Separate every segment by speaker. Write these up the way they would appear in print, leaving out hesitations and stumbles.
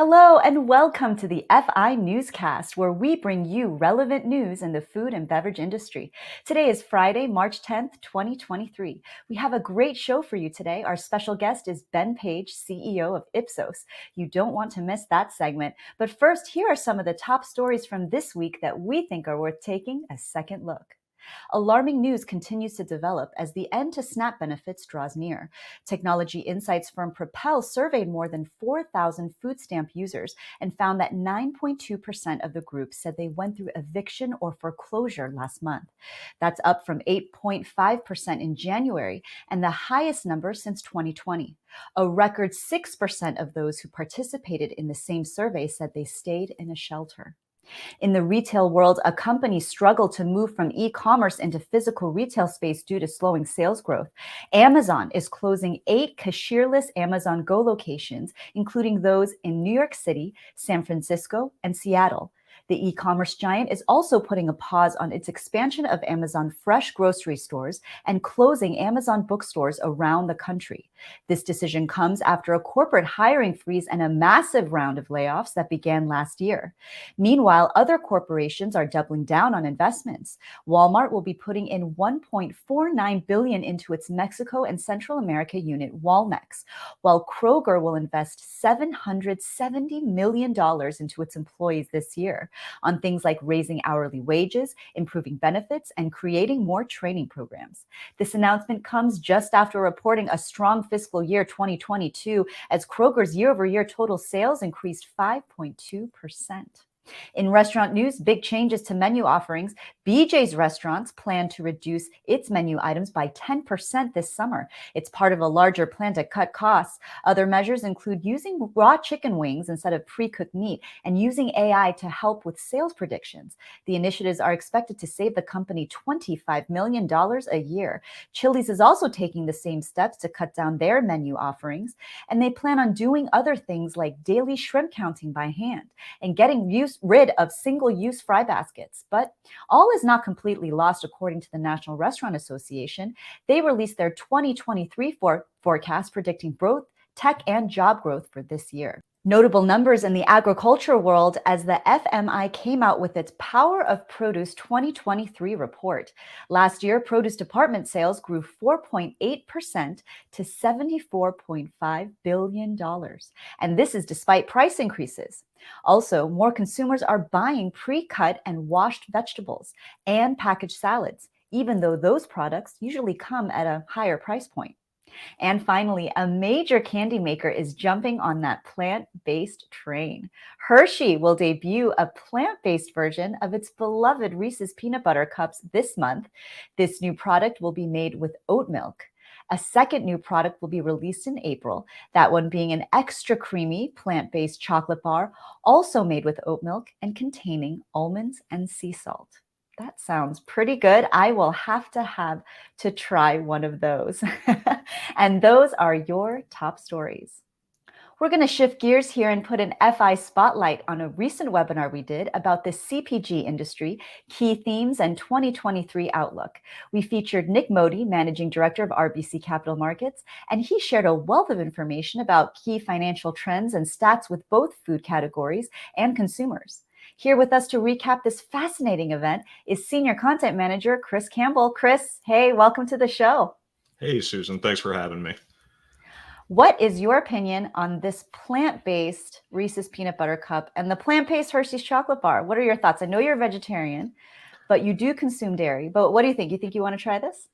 Speaker 1: Hello and welcome to the FI Newscast, where we bring you relevant news in the food and beverage industry. Today is Friday, March 10th, 2023. We have a great show for you today. Our special guest is 𝗏𝗃𝗃, CEO of Ipsos. You don't want to miss that segment. But first, here are some of the top stories from this week that we think are worth taking a second look. Alarming news continues to develop as the end to SNAP benefits draws near. Technology insights firm 𝗂𝗶𝗆 surveyed more than 4,000 food stamp users and found that 9.2% of the group said they went through eviction or foreclosure last month. That's up from 8.5% in January and the highest number since 2020. A record 6% of those who participated in the same survey said they stayed in a shelter. In the retail world, a company struggled to move from e-commerce into physical retail space due to slowing sales growth. Amazon is closing 8 cashierless Amazon Go locations, including those in New York City, San Francisco, and Seattle. The e-commerce giant is also putting a pause on its expansion of Amazon Fresh grocery stores and closing Amazon bookstores around the country. This decision comes after a corporate hiring freeze and a massive round of layoffs that began last year. Meanwhile, other corporations are doubling down on investments. Walmart will be putting in $1.49 billion into its Mexico and Central America unit, Walmex, while Kroger will invest $770 million into its employees this year on things like raising hourly wages, improving benefits, and creating more training programs. This announcement comes just after reporting a strong fiscal year 2022 as Kroger's year-over-year total sales increased 5.2%. In restaurant news, big changes to menu offerings. BJ's Restaurants plan to reduce its menu items by 10% this summer. It's part of a larger plan to cut costs. Other measures include using raw chicken wings instead of pre-cooked meat and using AI to help with sales predictions. The initiatives are expected to save the company $25 million a year. Chili's is also taking the same steps to cut down their menu offerings, and they plan on doing other things like daily shrimp counting by hand and getting rid of single-use fry baskets. But all is not completely lost, according to the National Restaurant Association. They released their 2023 forecast predicting both tech and job growth for this year. Notable numbers in the agriculture world as the FMI came out with its Power of Produce 2023 report. Last year, produce department sales grew 4.8% to $74.5 billion. And this is despite price increases. Also, more consumers are buying pre-cut and washed vegetables and packaged salads, even though those products usually come at a higher price point. And finally, a major candy maker is jumping on that plant-based train. Hershey will debut a plant-based version of its beloved Reese's peanut butter cups this month. This new product will be made with oat milk. A second new product will be released in April, that one being an extra creamy plant-based chocolate bar, also made with oat milk and containing almonds and sea salt. That sounds pretty good. I will have to try one of those. And those are your top stories. We're going to shift gears here and put an FI spotlight on a recent webinar we did about the CPG industry, key themes, and 2023 outlook. We featured Nick Modi, Managing Director of RBC Capital Markets, and he shared a wealth of information about key financial trends and stats with both food categories and consumers. Here with us to recap this fascinating event is Senior Content Manager Chris Campbell. Chris, hey, welcome to the show.
Speaker 2: Hey, Susan. Thanks for having me.
Speaker 1: What is your opinion on this plant-based Reese's peanut butter cup and the plant-based Hershey's chocolate bar? What are your thoughts? I know you're a vegetarian, but you do consume dairy. But what do you think? You think you want to try this?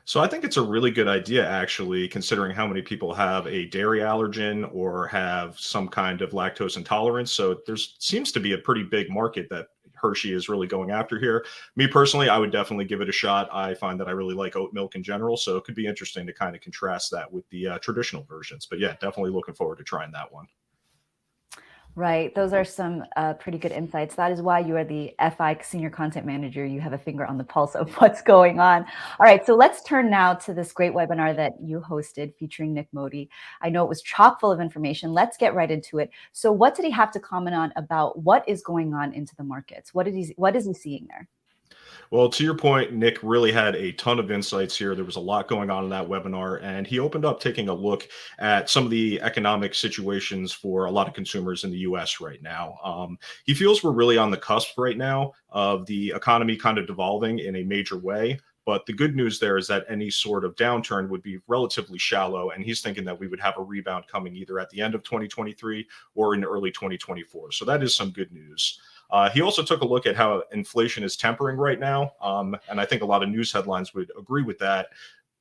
Speaker 2: So I think it's a really good idea, actually, considering how many people have a dairy allergen or have some kind of lactose intolerance. So there seems to be a pretty big market that Hershey is really going after here. Me personally, I would definitely give it a shot. I find that I really like oat milk in general, so it could be interesting to kind of contrast that with the traditional versions. But yeah, definitely looking forward to trying that one.
Speaker 1: Right. Those are some pretty good insights. That is why you are the FI Senior Content Manager. You have a finger on the pulse of what's going on. All right. So let's turn now to this great webinar that you hosted featuring Nick Modi. I know it was chock full of information. Let's get right into it. So what did he have to comment on about what is going on into the markets? What is he seeing there?
Speaker 2: Well, to your point, Nick really had a ton of insights here. There was a lot going on in that webinar, and he opened up taking a look at some of the economic situations for a lot of consumers in the US right now. He feels we're really on the cusp right now of the economy kind of devolving in a major way. But the good news there is that any sort of downturn would be relatively shallow. And he's thinking that we would have a rebound coming either at the end of 2023 or in early 2024. So that is some good news. He also took a look at how inflation is tempering right now. And I think a lot of news headlines would agree with that.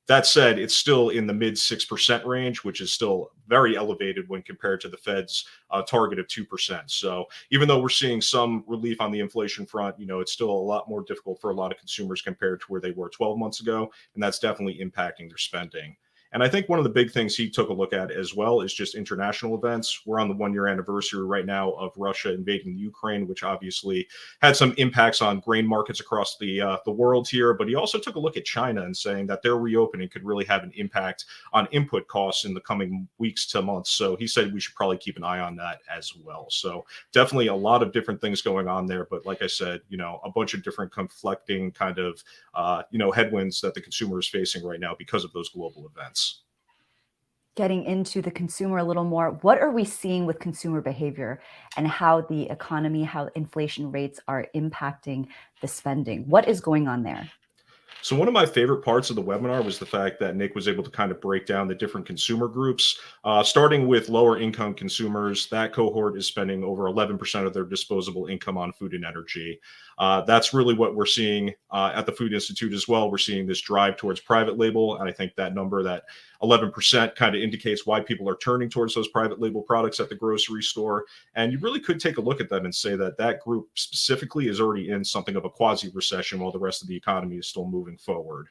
Speaker 2: That said, it's still in the mid 6% range, which is still very elevated when compared to the Fed's target of 2%. So even though we're seeing some relief on the inflation front, it's still a lot more difficult for a lot of consumers compared to where they were 12 months ago. And that's definitely impacting their spending. And I think one of the big things he took a look at as well is just international events. We're on the 1-year anniversary right now of Russia invading Ukraine, which obviously had some impacts on grain markets across the world here. But he also took a look at China and saying that their reopening could really have an impact on input costs in the coming weeks to months. So he said we should probably keep an eye on that as well. So definitely a lot of different things going on there. But like I said, a bunch of different conflicting kind of, headwinds that the consumer is facing right now because of those global events.
Speaker 1: Getting into the consumer a little more, what are we seeing with consumer behavior and how the economy, how inflation rates are impacting the spending? What is going on there?
Speaker 2: So one of my favorite parts of the webinar was the fact that Nick was able to kind of break down the different consumer groups, starting with lower income consumers. That cohort is spending over 11% of their disposable income on food and energy. That's really what we're seeing at the Food Institute as well. We're seeing this drive towards private label. And I think that number, that 11%, kind of indicates why people are turning towards those private label products at the grocery store. And you really could take a look at them and say that that group specifically is already in something of a quasi-recession while the rest of the economy is still moving forward.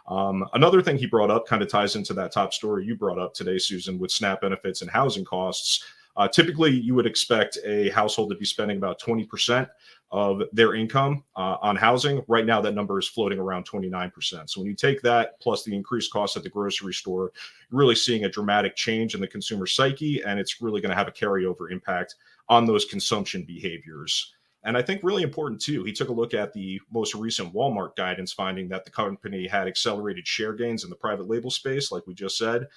Speaker 2: Another thing he brought up kind of ties into that top story you brought up today, Susan, with SNAP benefits and housing costs. Typically, you would expect a household to be spending about 20% of their income on housing. Right now, that number is floating around 29%. So when you take that plus the increased costs at the grocery store, you're really seeing a dramatic change in the consumer psyche, and it's really going to have a carryover impact on those consumption behaviors. And I think really important too, he took a look at the most recent Walmart guidance, finding that the company had accelerated share gains in the private label space, like we just said.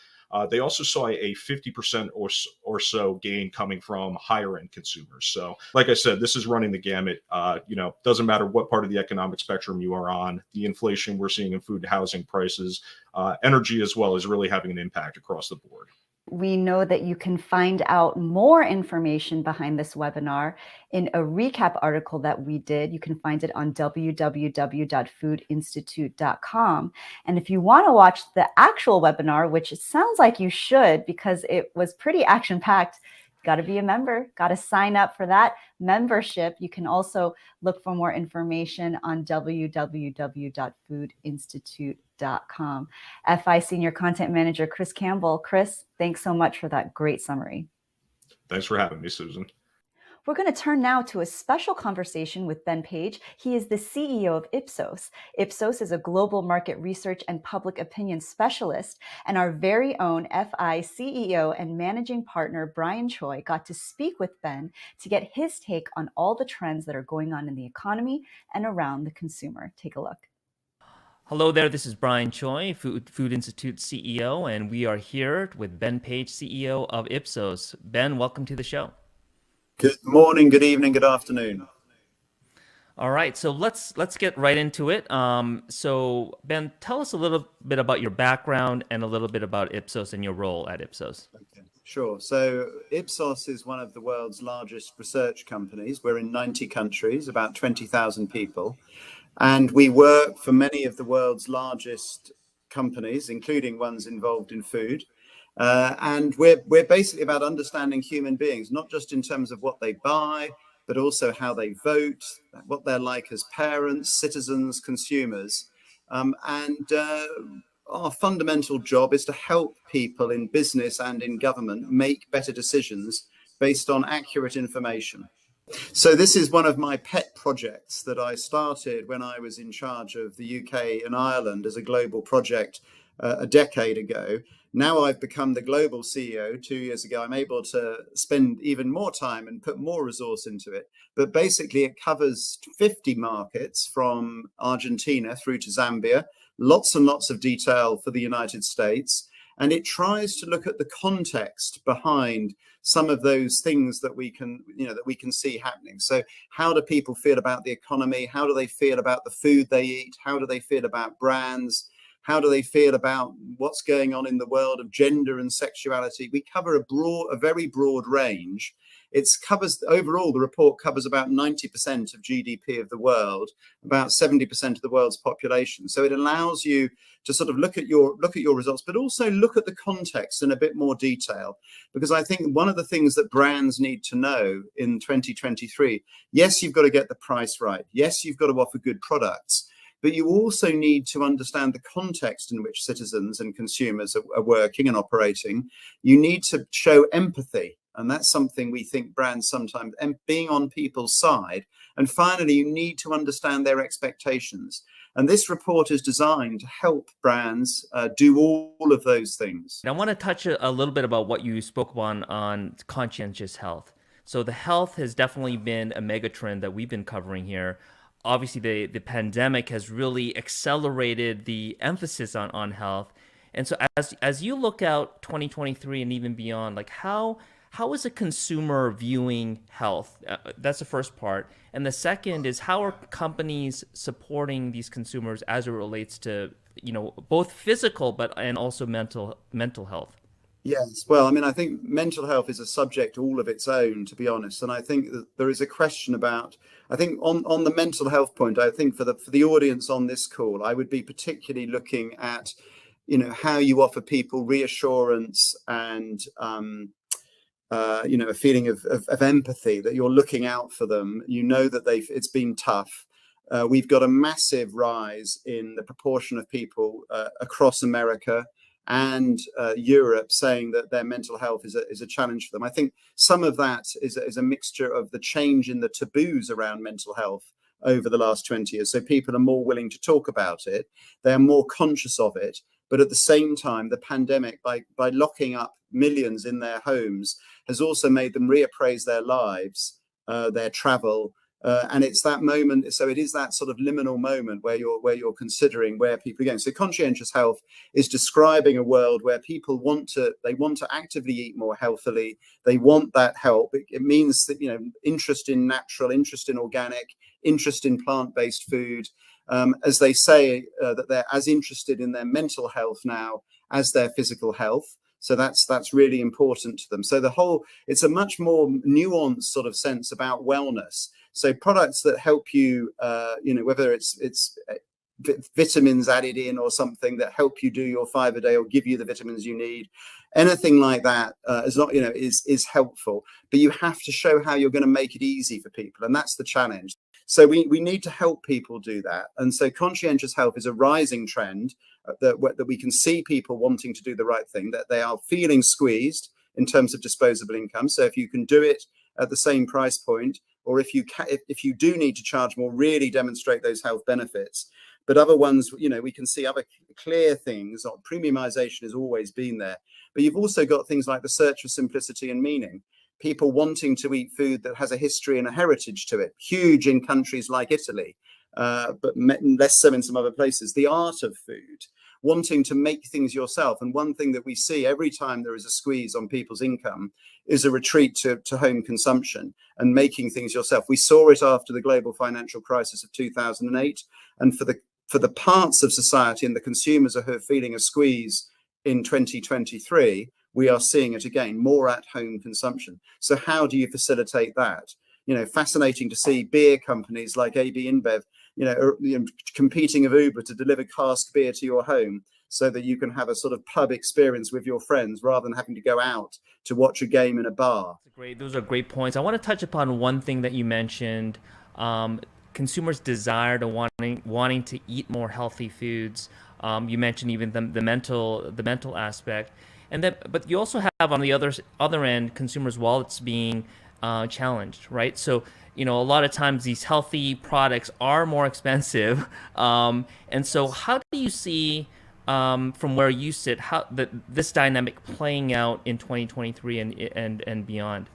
Speaker 2: They also saw a 50% or so gain coming from higher end consumers. So like I said, this is running the gamut. Doesn't matter what part of the economic spectrum you are on. The inflation we're seeing in food and housing prices, energy as well, is really having an impact across the board.
Speaker 1: We know that you can find out more information behind this webinar in a recap article that we did. You can find it on www.foodinstitute.com. And if you want to watch the actual webinar, which it sounds like you should because it was pretty action-packed, got to be a member, got to sign up for that membership. You can also look for more information on www.foodinstitute.com. FI Senior Content Manager Chris Campbell. Chris, thanks so much for that great summary.
Speaker 2: Thanks for having me, Susan.
Speaker 1: We're going to turn now to a special conversation with Ben Page. He is the CEO of Ipsos. Ipsos is a global market research and public opinion specialist, and our very own FI CEO and managing partner Brian Choi got to speak with Ben to get his take on all the trends that are going on in the economy and around the consumer. Take a look.
Speaker 3: Hello there, this is Brian Choi, Food Institute CEO, and we are here with Ben Page, CEO of Ipsos. Ben, welcome to the show.
Speaker 4: Good morning, good evening, good afternoon.
Speaker 3: All right, so let's get right into it. So Ben, tell us a little bit about your background and a little bit about Ipsos and your role at Ipsos.
Speaker 4: Okay, sure. So Ipsos is one of the world's largest research companies. We're in 90 countries, about 20,000 people. And we work for many of the world's largest companies, including ones involved in food. And we're basically about understanding human beings, not just in terms of what they buy, but also how they vote, what they're like as parents, citizens, consumers. Our fundamental job is to help people in business and in government make better decisions based on accurate information. So this is one of my pet projects that I started when I was in charge of the UK and Ireland as a global project a decade ago. Now I've become the global CEO 2 years ago. I'm able to spend even more time and put more resource into it. But basically, it covers 50 markets from Argentina through to Zambia, lots and lots of detail for the United States. And it tries to look at the context behind some of those things that we can, that we can see happening. So how do people feel about the economy? How do they feel about the food they eat? How do they feel about brands? How do they feel about what's going on in the world of gender and sexuality? We cover a very broad range. Overall, the report covers about 90% of GDP of the world, about 70% of the world's population. So it allows you to sort of look at your results, but also look at the context in a bit more detail. Because I think one of the things that brands need to know in 2023, yes, you've got to get the price right. Yes, you've got to offer good products. But you also need to understand the context in which citizens and consumers are working and operating. You need to show empathy. And that's something we think brands sometimes, and being on people's side. And finally, you need to understand their expectations. And this report is designed to help brands do all of those things.
Speaker 3: I want to touch a little bit about what you spoke on conscientious health. So the health has definitely been a mega trend that we've been covering here. Obviously, the pandemic has really accelerated the emphasis on health. And so as you look out 2023 and even beyond, like how is a consumer viewing health? That's the first part. And the second is, how are companies supporting these consumers as it relates to, both physical and also mental health?
Speaker 4: Yes, well, I mean, I think mental health is a subject all of its own, to be honest. And I think that there is a question about, I think on the mental health point, I think for the audience on this call, I would be particularly looking at, how you offer people reassurance and, a feeling of empathy, that you're looking out for them. That it's been tough. We've got a massive rise in the proportion of people across America and Europe saying that their mental health is a challenge for them. I think some of that is a mixture of the change in the taboos around mental health over the last 20 years. So people are more willing to talk about it. They're more conscious of it. But at the same time, the pandemic, by locking up millions in their homes, has also made them reappraise their lives, their travel. And it's that moment. So it is that sort of liminal moment where you're considering where people are going. So conscientious health is describing a world where people want to actively eat more healthily. They want that help. It means that, interest in natural, interest in organic, interest in plant-based food. As they say, that they're as interested in their mental health now as their physical health. So that's really important to them. So it's a much more nuanced sort of sense about wellness. So products that help you, whether it's vitamins added in or something that help you do your 5 a day or give you the vitamins you need, anything like that is helpful. But you have to show how you're going to make it easy for people, and that's the challenge. So we need to help people do that. And so conscientious health is a rising trend that we can see people wanting to do the right thing, that they are feeling squeezed in terms of disposable income. So if you can do it at the same price point, or if you do need to charge more, really demonstrate those health benefits. But other ones, we can see other clear things. Premiumization has always been there. But you've also got things like the search for simplicity and meaning. People wanting to eat food that has a history and a heritage to it, huge in countries like Italy, but less so in some other places. The art of food, wanting to make things yourself. And one thing that we see every time there is a squeeze on people's income is a retreat to home consumption and making things yourself. We saw it after the global financial crisis of 2008. And for the parts of society and the consumers who are feeling a squeeze in 2023, we are seeing it again, more at home consumption. So how do you facilitate that? Fascinating to see beer companies like AB InBev, competing with Uber to deliver cask beer to your home so that you can have a sort of pub experience with your friends rather than having to go out to watch a game in a bar.
Speaker 3: Those are great points. I want to touch upon one thing that you mentioned, consumers' desire to wanting to eat more healthy foods. You mentioned even the mental aspect. But you also have on the other end consumers' wallets being challenged, right? So a lot of times these healthy products are more expensive, and so how do you see from where you sit, how this dynamic playing out in 2023 and beyond?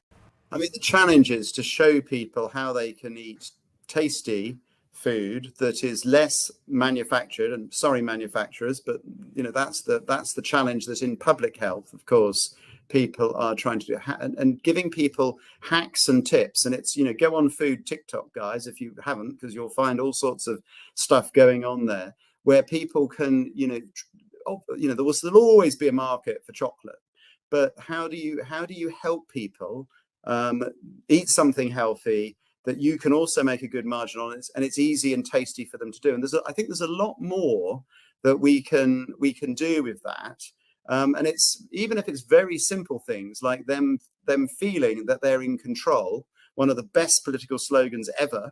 Speaker 4: I mean, the challenge is to show people how they can eat tasty food that is less manufactured, and sorry manufacturers, but that's the challenge that in public health, of course, people are trying to do, and giving people hacks and tips. And it's, go on food TikTok, guys, if you haven't, because you'll find all sorts of stuff going on there where people can, there'll always be a market for chocolate, but how do you help people eat something healthy that you can also make a good margin on it, and it's easy and tasty for them to do? And I think there's a lot more that we can do with that. And it's, even if it's very simple things like them feeling that they're in control. One of the best political slogans ever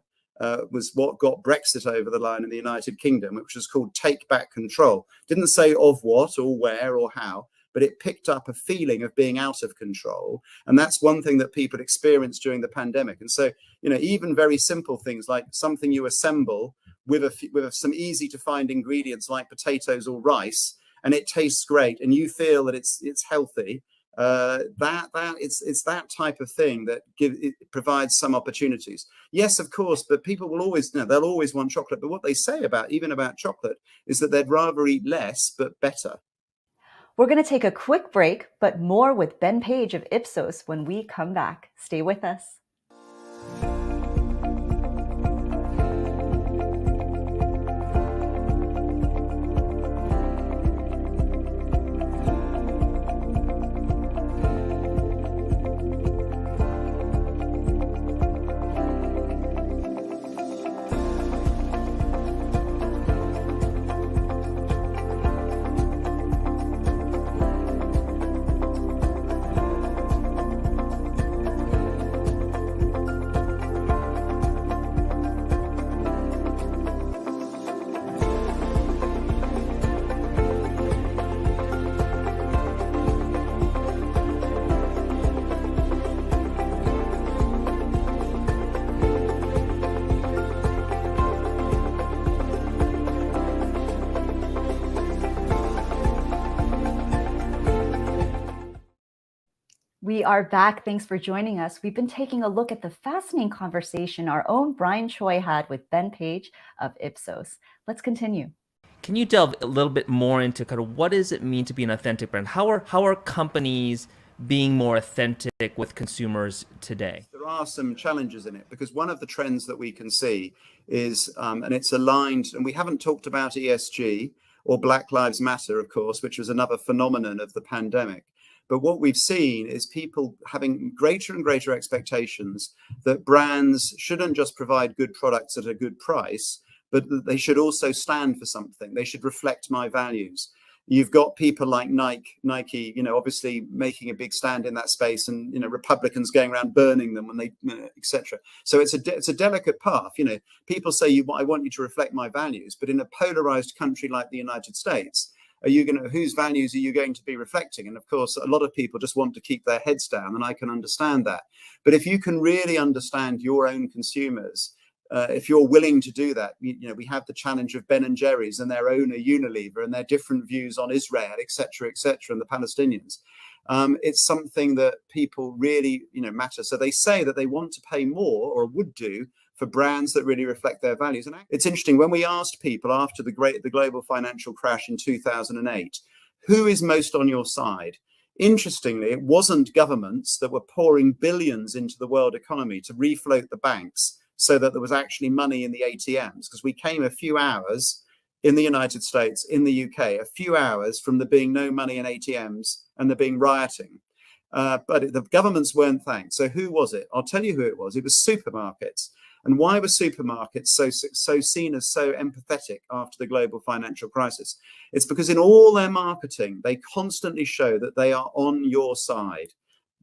Speaker 4: was what got Brexit over the line in the United Kingdom, which was called "Take Back Control." Didn't say of what or where or how, but it picked up a feeling of being out of control. And that's one thing that people experienced during the pandemic. And so, even very simple things like something you assemble with some easy to find ingredients like potatoes or rice, and it tastes great, and you feel that it's healthy. It's that type of thing that it provides some opportunities. Yes, of course, but people will always, they'll always want chocolate. But what they say about chocolate is that they'd rather eat less but better.
Speaker 1: We're going to take a quick break, but more with Ben Page of Ipsos when we come back. Stay with us. We are back. Thanks for joining us. We've been taking a look at the fascinating conversation our own Brian Choi had with Ben Page of Ipsos. Let's continue.
Speaker 3: Can you delve a little bit more into kind of what does it mean to be an authentic brand? How are companies being more authentic with consumers today?
Speaker 4: There are some challenges in it, because one of the trends that we can see is, and it's aligned, and we haven't talked about ESG or Black Lives Matter, of course, which was another phenomenon of the pandemic. But what we've seen is people having greater and greater expectations that brands shouldn't just provide good products at a good price, but that they should also stand for something. They should reflect my values. You've got people like Nike, obviously making a big stand in that space, and Republicans going around burning them when they, etc. So it's a delicate path. People say, I want you to reflect my values, but in a polarized country like the United States, whose values are you going to be reflecting? And of course, a lot of people just want to keep their heads down, and I can understand that. But if you can really understand your own consumers, if you're willing to do that, we have the challenge of Ben and Jerry's and their owner Unilever and their different views on Israel, etc., and the Palestinians. It's something that people really, matter. So they say that they want to pay more, or would do, for brands that really reflect their values. And it's interesting, when we asked people after the global financial crash in 2008, who is most on your side? Interestingly, it wasn't governments that were pouring billions into the world economy to refloat the banks so that there was actually money in the ATMs, because we came a few hours in the United States, in the UK, a few hours from there being no money in ATMs and there being rioting. But the governments weren't thanked. So who was it? I'll tell you who it was. It was supermarkets. And why were supermarkets so seen as so empathetic after the global financial crisis? It's because in all their marketing, they constantly show that they are on your side.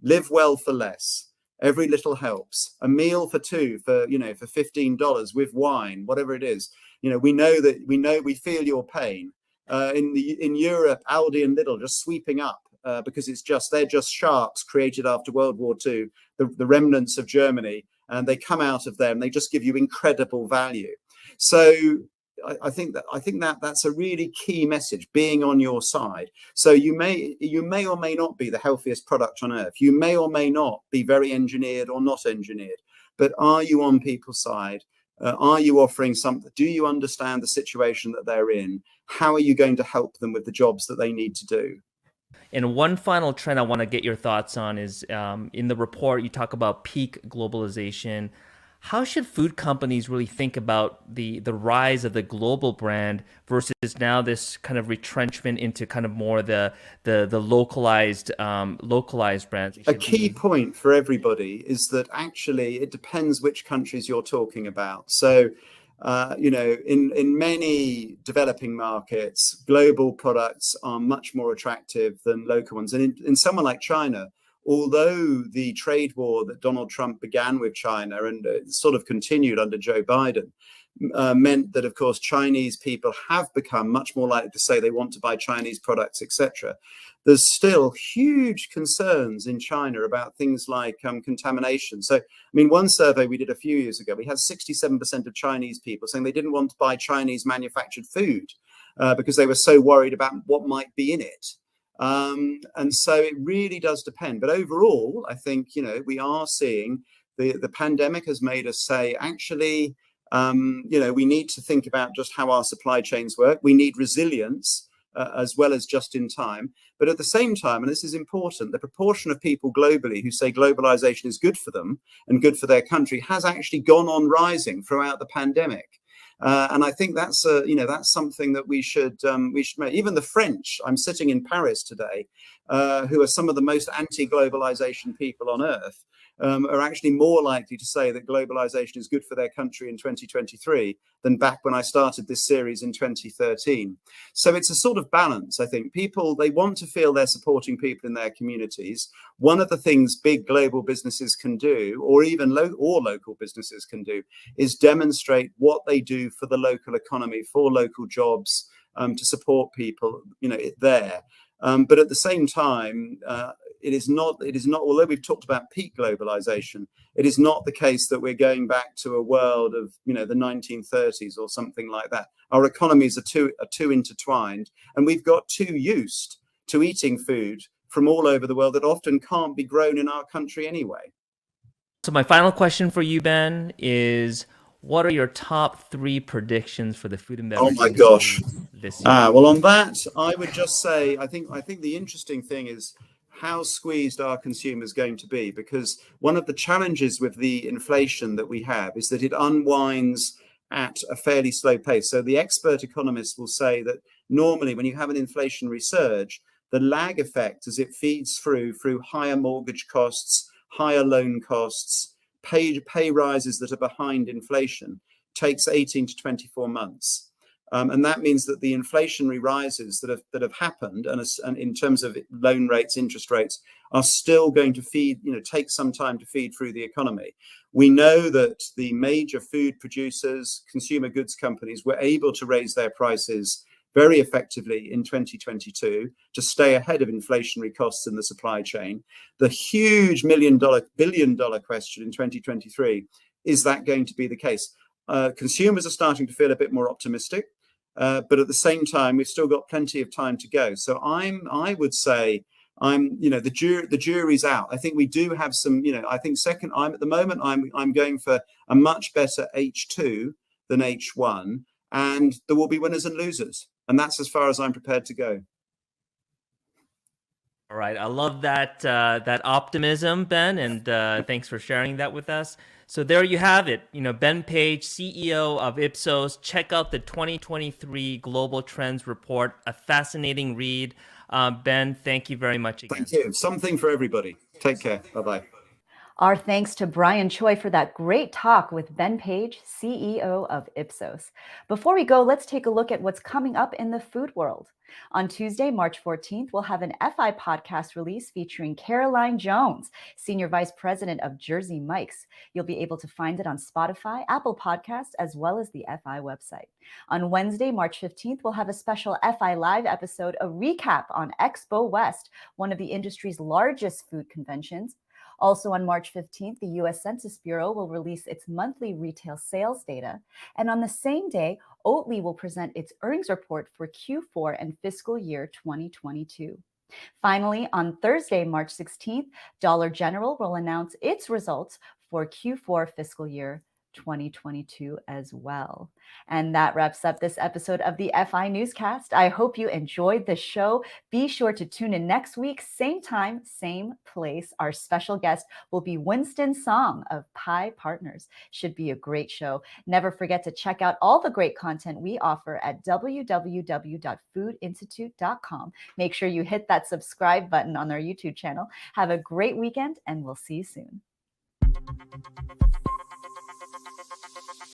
Speaker 4: Live well for less. Every little helps. A meal for two for $15 with wine, whatever it is. We feel your pain. In Europe, Aldi and Lidl just sweeping up because they're just sharks created after World War II, the remnants of Germany. And they come out of there and they just give you incredible value. So I think that that's a really key message, being on your side. So you may or may not be the healthiest product on earth. You may or may not be very engineered or not engineered. But are you on people's side? Are you offering something? Do you understand the situation that they're in? How are you going to help them with the jobs that they need to do?
Speaker 3: And one final trend I want to get your thoughts on is in the report, you talk about peak globalization. How should food companies really think about the rise of the global brand versus now this kind of retrenchment into kind of more the localized brands?
Speaker 4: A key point for everybody is that actually it depends which countries you're talking about. So, in many developing markets, global products are much more attractive than local ones. And in somewhere like China, although the trade war that Donald Trump began with China and sort of continued under Joe Biden meant that, of course, Chinese people have become much more likely to say they want to buy Chinese products, etc. There's still huge concerns in China about things like contamination. So, I mean, one survey we did a few years ago, we had 67% of Chinese people saying they didn't want to buy Chinese manufactured food because they were so worried about what might be in it. And so it really does depend. But overall, I think, we are seeing the pandemic has made us say, actually, we need to think about just how our supply chains work. We need resilience as well as just in time. But at the same time, and this is important, the proportion of people globally who say globalization is good for them and good for their country has actually gone on rising throughout the pandemic. And I think that's that's something that we should make. Even the French, I'm sitting in Paris today, who are some of the most anti-globalization people on earth, are actually more likely to say that globalization is good for their country in 2023 than back when I started this series in 2013. So it's a sort of balance. I think people, they want to feel they're supporting people in their communities. One of the things big global businesses can do, or even local businesses can do, is demonstrate what they do for the local economy, for local jobs, to support people, there. But at the same time, it is not, although we've talked about peak globalization, it is not the case that we're going back to a world of, the 1930s or something like that. Our economies are too intertwined, and we've got too used to eating food from all over the world that often can't be grown in our country anyway.
Speaker 3: So my final question for you, Ben, is what are your top 3 predictions for the food and beverage industry this year?
Speaker 4: Well, on that, I would just say, I think the interesting thing is how squeezed our consumers going to be, because one of the challenges with the inflation that we have is that it unwinds at a fairly slow pace. So the expert economists will say that normally when you have an inflationary surge, the lag effect as it feeds through higher mortgage costs, higher loan costs, pay rises that are behind inflation, takes 18 to 24 months. And that means that the inflationary rises that have happened, and in terms of loan rates, interest rates, are still going to take some time to feed through the economy. We know that the major food producers, consumer goods companies, were able to raise their prices very effectively in 2022 to stay ahead of inflationary costs in the supply chain. The huge billion-dollar question in 2023, is that going to be the case? Consumers are starting to feel a bit more optimistic, but at the same time, we've still got plenty of time to go. So I would say the jury's out. I think we do have some, I think at the moment, I'm going for a much better H2 than H1, and there will be winners and losers. And that's as far as I'm prepared to go.
Speaker 3: All right. I love that optimism, Ben, and thanks for sharing that with us. So there you have it. Ben Page, CEO of Ipsos. Check out the 2023 Global Trends Report. A fascinating read. Ben, thank you very much again.
Speaker 4: Thank you. Something for everybody. Take care. Bye-bye.
Speaker 1: Our thanks to Brian Choi for that great talk with Ben Page, CEO of Ipsos. Before we go, let's take a look at what's coming up in the food world. On Tuesday, March 14th, we'll have an FI podcast release featuring Caroline Jones, Senior Vice President of Jersey Mike's. You'll be able to find it on Spotify, Apple Podcasts, as well as the FI website. On Wednesday, March 15th, we'll have a special FI Live episode, a recap on Expo West, one of the industry's largest food conventions. Also on March 15th, the U.S. Census Bureau will release its monthly retail sales data. And on the same day, Oatly will present its earnings report for Q4 and fiscal year 2022. Finally, on Thursday, March 16th, Dollar General will announce its results for Q4 fiscal year 2022 as well. And that wraps up this episode of the FI Newscast. I hope you enjoyed the show. Be sure to tune in next week, same time, same place. Our special guest will be Winston Song of Pi Partners. Should be a great show. Never forget to check out all the great content we offer at www.foodinstitute.com. Make sure you hit that subscribe button on our YouTube channel. Have a great weekend, and we'll see you soon.